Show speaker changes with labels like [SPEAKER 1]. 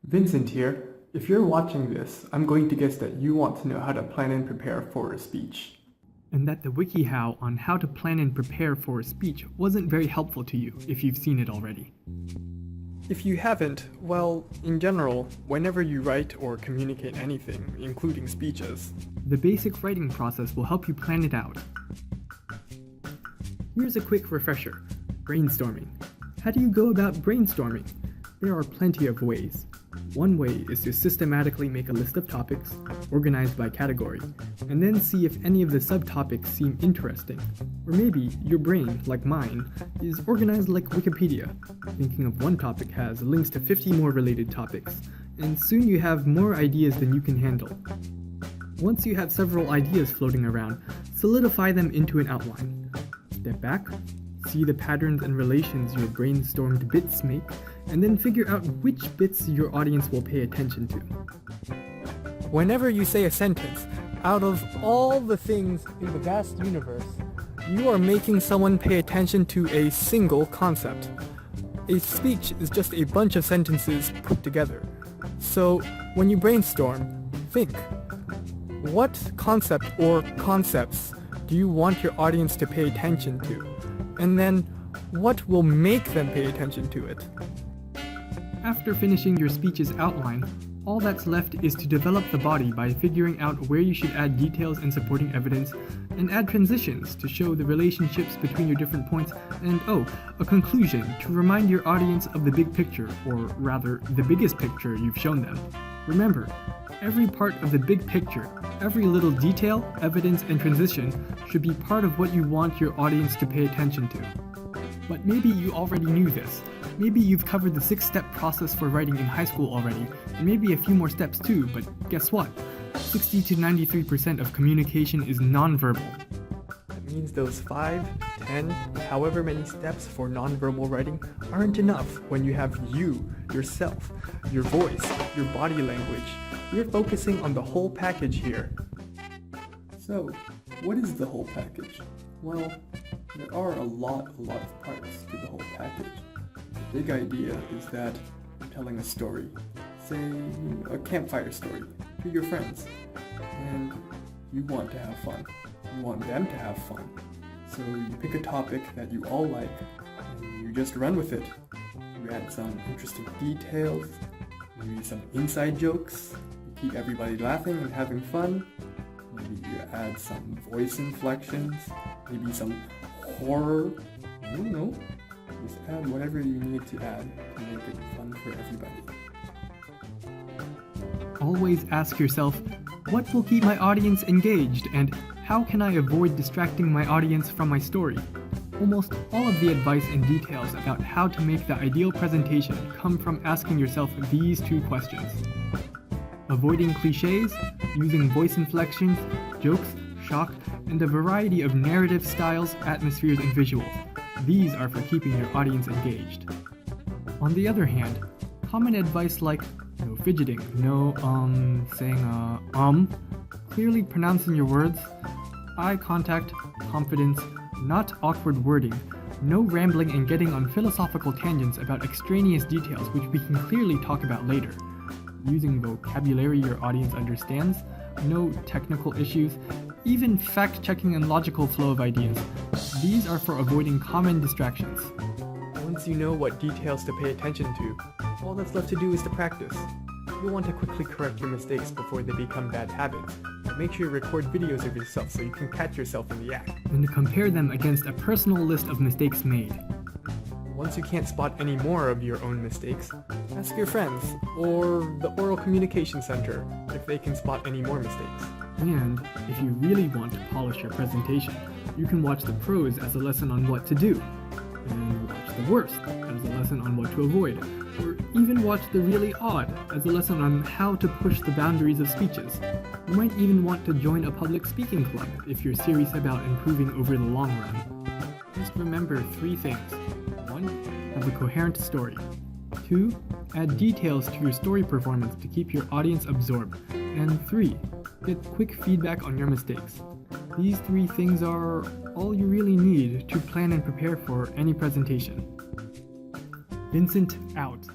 [SPEAKER 1] Vincent here. If you're watching this, I'm going to guess that you want to know how to plan and prepare for a speech.
[SPEAKER 2] And that the WikiHow on how to plan and prepare for a speech wasn't very helpful to you if you've seen it already.
[SPEAKER 1] If you haven't, well, in general, whenever you write or communicate anything, including speeches,
[SPEAKER 2] the basic writing process will help you plan it out. Here's a quick refresher. Brainstorming. How do you go about brainstorming? There are plenty of ways. One way is to systematically make a list of topics, organized by category, and then see if any of the subtopics seem interesting. Or maybe your brain, like mine, is organized like Wikipedia. Thinking of one topic has links to 50 more related topics, and soon you have more ideas than you can handle. Once you have several ideas floating around, solidify them into an outline. Step back, see the patterns and relations your brainstormed bits make, and then figure out which bits your audience will pay attention to.
[SPEAKER 1] whenever you say a sentence, out of all the things in the vast universe, you are making someone pay attention to a single concept. A speech is just a bunch of sentences put together. So when you brainstorm, think, what concept or concepts do you want your audience to pay attention to? And then what will make them pay attention to it?
[SPEAKER 2] After finishing your speech's outline, all that's left is to develop the body by figuring out where you should add details and supporting evidence, and add transitions to show the relationships between your different points, and a conclusion to remind your audience of the big picture, or rather, the biggest picture you've shown them. Remember, every part of the big picture, every little detail, evidence, and transition should be part of what you want your audience to pay attention to. But maybe you already knew this. Maybe you've covered the 6-step process for writing in high school already, and maybe a few more steps too, but guess what? 60 to 93% of communication is nonverbal.
[SPEAKER 1] That means those 5, 10, however many steps for nonverbal writing aren't enough when you have you, yourself, your voice, your body language. We're focusing on the whole package here. So, what is the whole package? Well, there are a lot of parts to the whole package. The big idea is that you're telling a story, say a campfire story, to your friends, and you want to have fun. You want them to have fun. So you pick a topic that you all like, and you just run with it. You add some interesting details, maybe some inside jokes, you keep everybody laughing and having fun. Maybe you add some voice inflections, maybe some horror, I don't know. Just add whatever you need to add to make it fun for everybody.
[SPEAKER 2] Always ask yourself, what will keep my audience engaged, and how can I avoid distracting my audience from my story? Almost all of the advice and details about how to make the ideal presentation come from asking yourself these 2 questions. Avoiding cliches, using voice inflections, jokes, shock, and a variety of narrative styles, atmospheres, and visuals. These are for keeping your audience engaged. On the other hand, common advice like no fidgeting, no saying clearly pronouncing your words, eye contact, confidence, not awkward wording, no rambling and getting on philosophical tangents about extraneous details which we can clearly talk about later, using vocabulary your audience understands, no technical issues, even fact-checking and logical flow of ideas. These are for avoiding common distractions.
[SPEAKER 1] Once you know what details to pay attention to, all that's left to do is to practice. You'll want to quickly correct your mistakes before they become bad habits. Make sure you record videos of yourself so you can catch yourself in the act.
[SPEAKER 2] And compare them against a personal list of mistakes made.
[SPEAKER 1] Once you can't spot any more of your own mistakes, ask your friends or the Oral Communication Center if they can spot any more mistakes.
[SPEAKER 2] And if you really want to polish your presentation, you can watch the pros as a lesson on what to do, and watch the worst as a lesson on what to avoid, or even watch the really odd as a lesson on how to push the boundaries of speeches. You might even want to join a public speaking club if you're serious about improving over the long run. Just remember 3 things. 1. Have a coherent story. 2. Add details to your story performance to keep your audience absorbed. And 3. Get quick feedback on your mistakes. These 3 things are all you really need to plan and prepare for any presentation. Vincent out.